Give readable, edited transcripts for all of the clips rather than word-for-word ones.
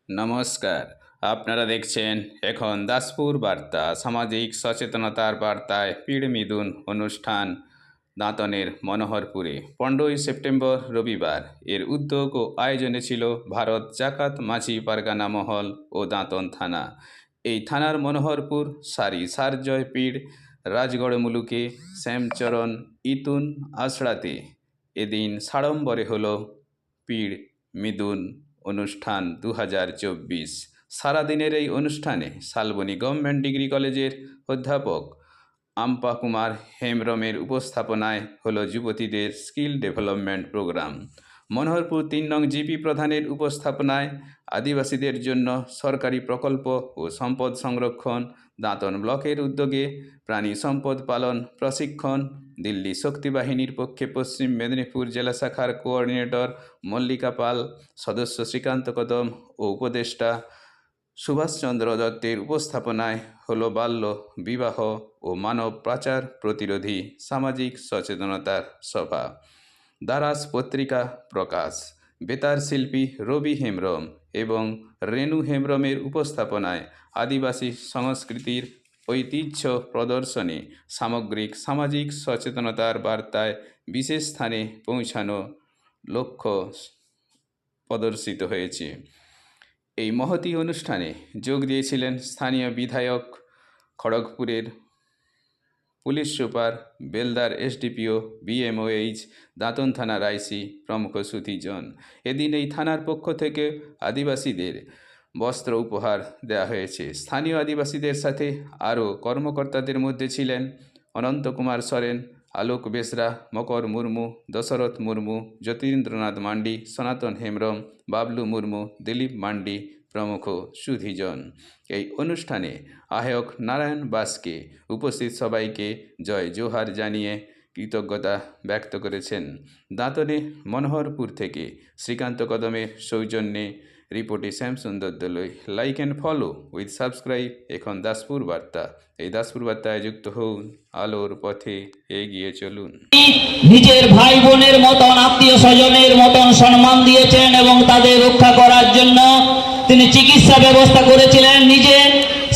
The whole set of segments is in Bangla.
নমস্কার, আপনারা দেখছেন এখন দাসপুর বার্তা। সামাজিক সচেতনতার বার্তায় পীড় মিদুন অনুষ্ঠান দাঁতনের মনোহরপুরে 15ই সেপ্টেম্বর রবিবার। এর উদ্যোগ ও আয়োজনে ছিল ভারত জাকাত মাঝি পারগানা মহল ও দাঁতন থানা। এই থানার মনোহরপুর সারি সারজয় পীড় রাজগড় মুলুকে শ্যামচরণ ইতুন আশড়াতে এদিন সাড়ম্বরে হলো পীড় মিদুন অনুষ্ঠান 2024। সারাদিনের এই অনুষ্ঠানে শালবনী গভর্নমেন্ট ডিগ্রি কলেজের অধ্যাপক আম্পা কুমার হেমব্রমের উপস্থাপনায় হলো যুবতীদের স্কিল ডেভেলপমেন্ট প্রোগ্রাম। মনোহরপুর 3 নং জিপি প্রধানের উপস্থাপনায় আদিবাসীদের জন্য সরকারি প্রকল্প ও সম্পদ সংরক্ষণ, দাঁতন ব্লকের উদ্যোগে প্রাণী সম্পদ পালন প্রশিক্ষণ, দিল্লি শক্তি বাহিনীর পক্ষে পশ্চিম মেদিনীপুর জেলা শাখার কোঅর্ডিনেটর মল্লিকা পাল, সদস্য শ্রীকান্ত কদম ও উপদেষ্টা সুভাষচন্দ্র দত্তের উপস্থাপনায় হলো বাল্য বিবাহ ও মানব পাচার প্রতিরোধী সামাজিক সচেতনতার সভা। দারাস পত্রিকা প্রকাশ। বেতার শিল্পী রবি হেমব্রম এবং রেণু হেমব্রমের উপস্থাপনায় আদিবাসী সংস্কৃতির ঐতিহ্য প্রদর্শনী সামগ্রিক সামাজিক সচেতনতার বার্তায় বিশেষ স্থানে পৌঁছানো লক্ষ্য প্রদর্শিত হয়েছে। এই মহতী অনুষ্ঠানে যোগ দিয়েছিলেন স্থানীয় বিধায়ক, খড়গপুরের পুলিশ সুপার, বেলদার এসডিপিও, বিএমওএইচ, দাঁতন থানার আইসি প্রমুখ সুধীজন। এদিন এই থানার পক্ষ থেকে আদিবাসীদের বস্ত্র উপহার দেওয়া হয়েছে। স্থানীয় আদিবাসীদের সাথে আরও কর্মকর্তাদের মধ্যে ছিলেন অনন্ত কুমার সরেন, আলোক বেসরা, মকর মুর্মু, দশরথ মুর্মু, জ্যোতিরিন্দ্রনাথ মান্ডি, সনাতন হেমব্রম, বাবলু মুর্মু, দিলীপ মান্ডি প্রমুখ সুধীজন। এই অনুষ্ঠানে আহ্বায়ক নারায়ণ বাসকে উপস্থিত সবাইকে জয় জোহার জানিয়ে কৃতজ্ঞতা ব্যক্ত করেছেন। দাঁতনে মনোহরপুর থেকে শ্রীকান্ত কদমের সৌজন্যে রিপোর্টে শ্যামসুন্দর দলই। Like and follow with subscribe এখন দাসপুর বার্তা। এই দাসপুর বার্তায় যুক্ত হন, আলোর পথে এগিয়ে চলুন। নিজের ভাই বোনের মতন, আত্মীয় স্বজনের মতন সম্মান দিয়েছেন এবং তাদের রক্ষা করার জন্য তিনি চিকিৎসা ব্যবস্থা করেছিলেন, নিজে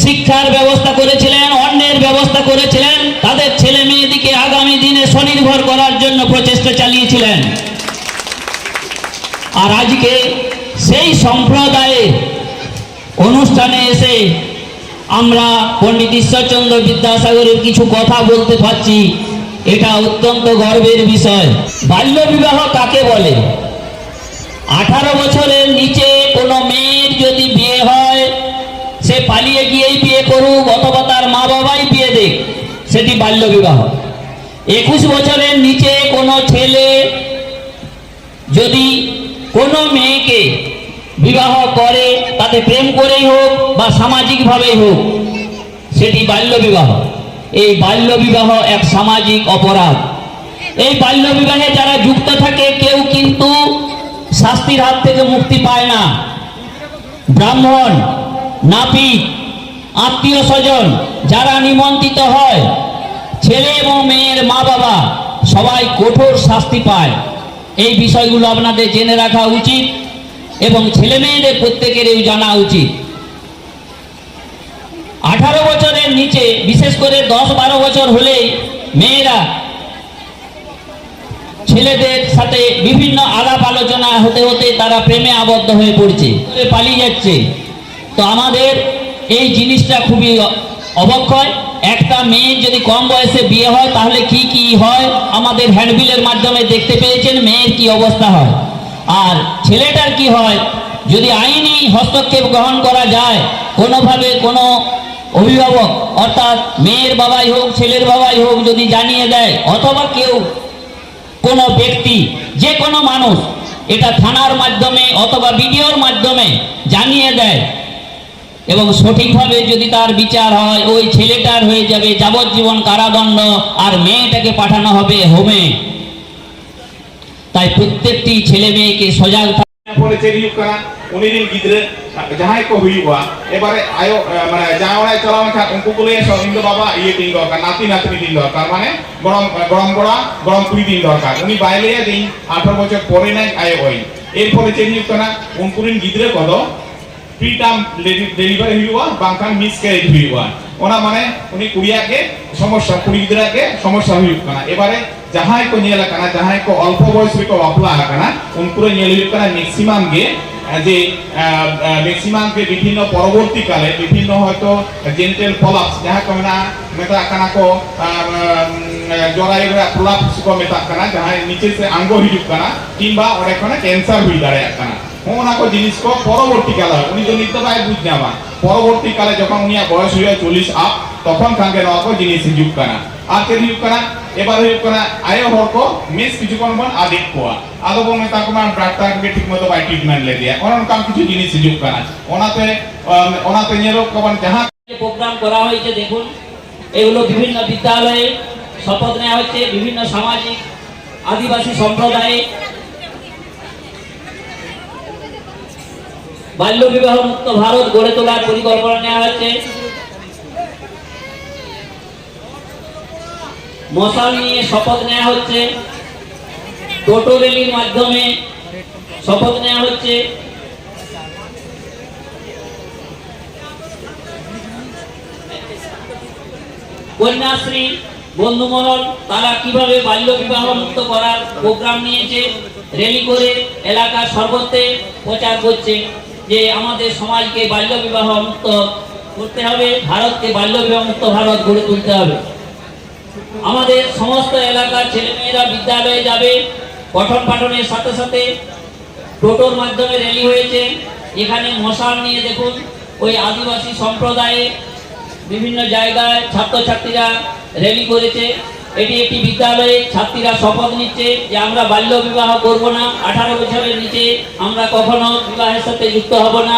শিক্ষার ব্যবস্থা করেছিলেন, অন্যের ব্যবস্থা করেছিলেন, তাদের ছেলে মেয়েদিকে আগামী দিনে স্বনির্ভর করার জন্য প্রচেষ্টা চালিয়েছিলেন। আর আজকে সেই সম্প্রদায়ের অনুষ্ঠানে এসে আমরা পণ্ডিত ঈশ্বরচন্দ্র বিদ্যাসাগরের কিছু কথা বলতে পারছি, এটা অত্যন্ত গর্বের বিষয়। বাল্য বিবাহ কাকে বলে? 18 বছরের নিচে কোনো মেয়ের যদি বিয়ে হয়, সে পালিয়ে গিয়েই বিয়ে করুক অথবা তার মা বাবাই বিয়ে দেখ, সেটি বাল্য বিবাহ। 21 বছরের নিচে কোনো ছেলে যদি কোনো মেয়েকে বিবাহ করে, তাতে প্রেম করেই হোক বা সামাজিকভাবেই হোক, সেটি বাল্য বিবাহ। এই বাল্য বিবাহ এক সামাজিক অপরাধ। এই বাল্য বিবাহে যারা যুক্ত থাকে কেউ কিন্তু শাস্তির হাত থেকে মুক্তি পায় না। ব্রাহ্মণ, নাপিত, আত্মীয় স্বজন যারা নিমন্ত্রিত হয়, ছেলে এবং মেয়ের মা বাবা সবাই কঠোর শাস্তি পায়। এই বিষয়গুলো আপনাদের জেনে রাখা উচিত এবং ছেলে মেয়েদের প্রত্যেকেরই জানা উচিত। 18 বছরের নিচে, বিশেষ করে 10-12 বছর হলেই মেয়েরা ছেলেদের সাথে বিভিন্ন আলাপ আলোচনা হতে হতে তারা প্রেমে আবদ্ধ হয়ে পড়ছে, পালিয়ে যাচ্ছে। তো আমাদের এই জিনিসটা খুবই অবক্ষয়। একটা মেয়ের যদি কম বয়সে বিয়ে হয় তাহলে কি কি হয় আমাদের হ্যান্ডবিলের মাধ্যমে দেখতে পেয়েছেন, মেয়ের কি অবস্থা হয়। আর ছেলেটার কি হয় যদি আইনি হস্তক্ষেপ গ্রহণ করা যায়, কোনোভাবে কোনো অভিভাবক অর্থাৎ মেয়ের বাবাই হোক ছেলের বাবাই হোক যদি জানিয়ে দেয়, অথবা কেউ কোনো ব্যক্তি, যে কোনো মানুষ এটা থানার মাধ্যমে অথবা বিডিওর মাধ্যমে জানিয়ে দেয় এবং সঠিকভাবে যদি তার বিচার হয়, ওই ছেলেটার হয়ে যাবে যাবজ্জীবন কারাদণ্ড আর মেয়েটাকে পাঠানো হবে হোমে। তাই প্রত্যেকটি ছেলে মেয়েকে সজাগ जहां को हुआ एबारे आयो माने जावड़ा चलाव खा उनको को ले सो इंदो बाबा ये दिन दरकार नाती नातनी दिन दरकार माने गरम गरम बड़ा गरम कुड़ी दिन दरकार उनी बाइले दिन 18 বছর পরে নাই আয় হই এর ফলে চেঞ্জ করা উনকুরিন গিদরে কত প্রিটার্ম ডেলিভারি ᱦᱩᱭᱩᱜᱼᱟ ᱵᱟᱝᱠᱷᱟᱱ মিসক্যারেজ ᱦᱩᱭᱩᱜᱼᱟ ᱚᱱᱟ ᱢᱟᱱᱮ ᱩᱱᱤ ᱠᱩᱲᱤᱭᱟᱜ ᱜᱮ ᱥᱚᱢᱚᱥᱥᱟ ᱠᱩᱲᱤ ᱜᱤᱫᱽᱨᱟᱹ ᱜᱮ ᱥᱚᱢᱚᱥᱥᱟ ᱦᱩᱭᱩᱜ ᱠᱟᱱᱟ ᱮᱵᱟᱨᱮ ᱡᱟᱦᱟᱸᱭ ᱠᱚ ᱧᱮᱞ ᱟᱠᱟᱱᱟ ᱡᱟᱦᱟᱸᱭ ᱠᱚ ᱚল্প বয়স ᱨᱮᱠᱚ ᱵᱟᱯᱞᱟ ᱟᱠᱟᱱᱟ ᱩᱱᱠᱩ ᱨᱮ ᱧᱮᱞ ᱦᱩᱭᱩᱜ ᱠᱟᱱᱟ ম্যাক্সিমাম গে যে ম্যাক্সিমাম কে বিভিন্ন পরবর্তী কালে বিভিন্ন হয়তো জেনিটাল প্রলাপস যাহা কো মেটা কানা কো জরায়ু প্রলাপস কো মেটা কানা যাহা নিচে সে অঙ্গ হিজুক কানা কিংবা অনেক খানে ক্যান্সার হই দাঁড়ায় কানা ওনা কো জিনিস কো পরবর্তী কালে উনি যদি নিতে পায় বুঝ যাবা পরবর্তী কালে যখন উনিয়া বয়স হয়ে 40 আপ তখন কাঙ্গে নওয়া কো জিনিস হিজুক কানা আর কে হিজুক কানা এবার হিজুক কানা আয়ো হর কো মেস কিছু কোন বন আদিক কোয়া আদো বন মেটা কো মান ডাক্তার কে ঠিক মতো বাই ট্রিটমেন্ট লে দিয়া অন কাম কিছু জিনিস হিজুক কানা ওনাতে নিয়ে কো বন যাহা প্রোগ্রাম করা হয়েছে দেখুন এগুলো বিভিন্ন বিদ্যালয়ে শপথ নেওয়া হচ্ছে বিভিন্ন সামাজিক আদিবাসী সম্প্রদায়ে বাল্য বিবাহ মুক্ত ভারত গড়ে তোলার পরিকল্পনা নেওয়া হচ্ছে মশাল নিয়ে শপথ নেওয়া হচ্ছে টোটো র্যালির মাধ্যমে শপথ নেওয়া হচ্ছে কন্যাশ্রী বন্ধুমহল তারা কিভাবে বাল্য বিবাহ মুক্ত করার প্রোগ্রাম নিয়েছে র্যালি করে এলাকার সর্বত্রে প্রচার করছে যে আমাদের সমাজকে বাল্য বিবাহ মুক্ত করতে হবে ভারতকে বাল্য বিবাহ মুক্ত ভারত গড়ে তুলতে হবে আমাদের সমস্ত এলাকার ছেলেমেয়েরা বিদ্যালয়ে যাবে পঠন পাঠনের সাথে সাথে টোটোর মাধ্যমে র্যালি হয়েছে এখানে মশাল নিয়ে দেখুন ওই আদিবাসী সম্প্রদায়ে বিভিন্ন জায়গায় ছাত্রছাত্রীরা র্যালি করেছে এটি একটি বিদ্যালয়ে ছাত্রীরা শপথ নিচ্ছে যে আমরা বাল্য বিবাহ করব না 18 বছরের নিচে আমরা কখনো বিবাহের সাথে যুক্ত হব না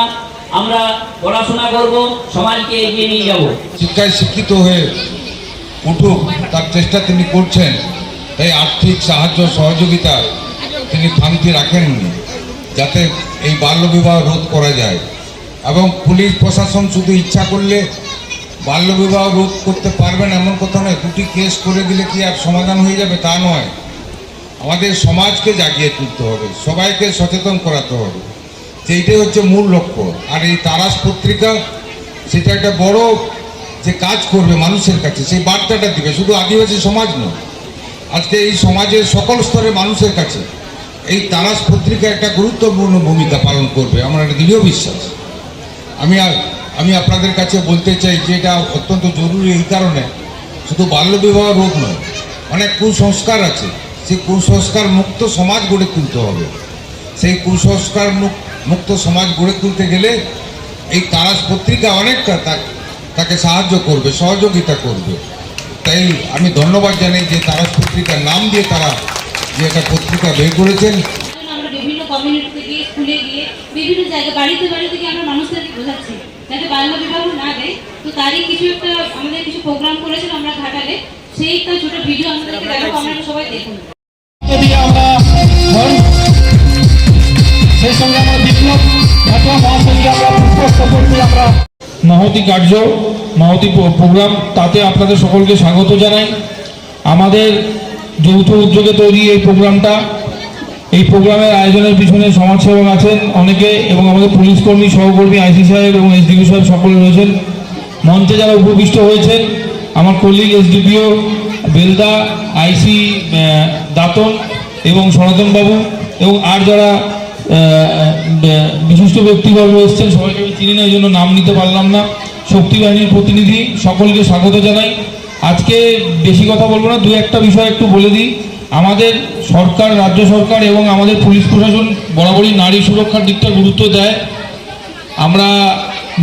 আমরা পড়াশোনা করব সমাজকে এগিয়ে নিয়ে যাব শিক্ষায় শিক্ষিত হয়ে উঠুক তার চেষ্টা তিনি করছেন তাই আর্থিক সাহায্য সহযোগিতা তিনি থামতি রাখেননি যাতে এই বাল্যবিবাহ রোধ করা যায় এবং পুলিশ প্রশাসন শুধু ইচ্ছা করলে বাল্যবিবাহ রোধ করতে পারবেন এমন কথা নয় দুটি কেস করে দিলে কি আর সমাধান হয়ে যাবে তা নয় আমাদের সমাজকে জাগিয়ে তুলতে হবে সবাইকে সচেতন করাতে হবে সেইটাই হচ্ছে মূল লক্ষ্য আর এই তারাস পত্রিকা সেটা একটা বড় যে কাজ করবে মানুষের কাছে সেই বার্তাটা দিবে শুধু আদিবাসী সমাজ নয় আজকে এই সমাজের সকল স্তরের মানুষের কাছে এই তারাস পত্রিকা একটা গুরুত্বপূর্ণ ভূমিকা পালন করবে আমার একটা দৃঢ় বিশ্বাস আমি আপনাদের কাছে বলতে চাই যে এটা অত্যন্ত জরুরি এই কারণে শুধু বাল্যবিবাহ রোধ নয় অনেক কুসংস্কার আছে সেই কুসংস্কার মুক্ত সমাজ গড়ে তুলতে হবে সেই কুসংস্কার মুক্ত সমাজ গড়ে তুলতে গেলে এই তারাস পত্রিকা অনেকটা তাকে সাহায্য করবে সহযোগিতা করবে তাই আমি ধন্যবাদ জানাই যে তারাস পত্রিকার নাম দিয়ে তারা যে একটা পত্রিকা বের করেছেন আমরা বিভিন্ন কমিউনিটি থেকে স্কুলে গিয়ে বিভিন্ন জায়গায় বাড়িতে গিয়ে আমরা মানুষদেরকে বোঝাচ্ছি যাতে বাল্য বিবাহ না দেয় তো তারই কিছু একটা আমাদের কিছু প্রোগ্রাম করেছিল আমরা ঘাটালে সেই একটা ছোট ভিডিও আমাদেরকে দেখাবো আপনারা সবাই দেখুন সেই সঙ্গে আমরা বিপ্লব ঘাটুয়া মহাশয়কে আমরা পুষ্পস্তবক আমরা মহতি কার্য মহতি প্রোগ্রাম তাতে আপনাদের সকলকে স্বাগত জানাই আমাদের যৌথ উদ্যোগে তৈরি এই প্রোগ্রামটা এই প্রোগ্রামের আয়োজনের পিছনে সমাজসেবক আছেন অনেকে এবং আমাদের পুলিশ কর্মী সহকর্মী আইসি সাহেব এবং এসডিপিও সাহেব সকলে রয়েছেন মঞ্চে যারা উপবিষ্ট হয়েছেন আমার কলিগ এসডিপিও বেলদা আইসি দাতন এবং সনাতনবাবু এবং আর যারা বিশিষ্ট ব্যক্তিবর্গ এসছেন সবাইকে আমি চিনি না এই জন্য নাম নিতে পারলাম না শক্তি বাহিনীর প্রতিনিধি সকলকে স্বাগত জানাই আজকে বেশি কথা বলবো না দু একটা বিষয় একটু বলে দিই আমাদের সরকার রাজ্য সরকার এবং আমাদের পুলিশ প্রশাসন বরাবরই নারী সুরক্ষার দিকটা গুরুত্ব দেয় আমরা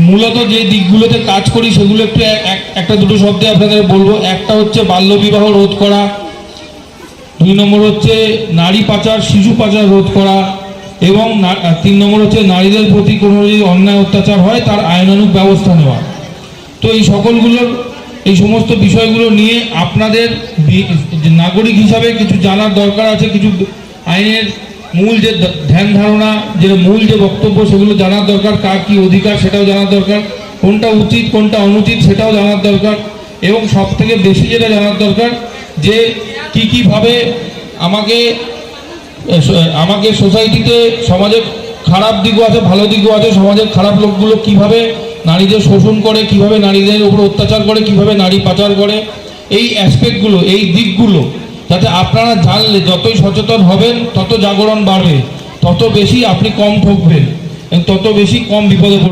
মূলত যে দিকগুলোতে কাজ করি সেগুলো একটু একটা দুটো শব্দে আপনাদের বলবো একটা হচ্ছে বাল্যবিবাহ রোধ করা 2 নম্বর হচ্ছে নারী পাচার শিশু পাচার রোধ করা এবং 3 নম্বর হচ্ছে নারীদের প্রতি কোনো যদি অন্যায় অত্যাচার হয় তার আইনানুগ ব্যবস্থা নেওয়া তো এই সকলগুলোর এই সমস্ত বিষয়গুলো নিয়ে আপনাদের নাগরিক হিসাবে কিছু জানার দরকার আছে কিছু আইনের মূল যে ধ্যান ধারণা যে মূল যে বক্তব্য সেগুলো জানার দরকার কার কী অধিকার সেটাও জানার দরকার কোনটা উচিত কোনটা অনুচিত সেটাও জানার দরকার এবং সবথেকে বেশি যেটা জানার দরকার যে কীভাবে আমাকে সোসাইটিতে সমাজে খারাপ দিকও আছে, ভালো দিকও আছে। সমাজের খারাপ লোকগুলো কিভাবে নারীদের শোষণ করে, কিভাবে নারীদের উপর অত্যাচার করে, কিভাবে নারী পাচার করে, এই অ্যাসপেক্টগুলো, এই দিকগুলো যাতে আপনারা জানলে যতই সচেতন হবেন তত জাগরণ বাড়বে, তত বেশি আপনি কম ঠকবেন এবং তত বেশি কম বিপদে পড়বেন।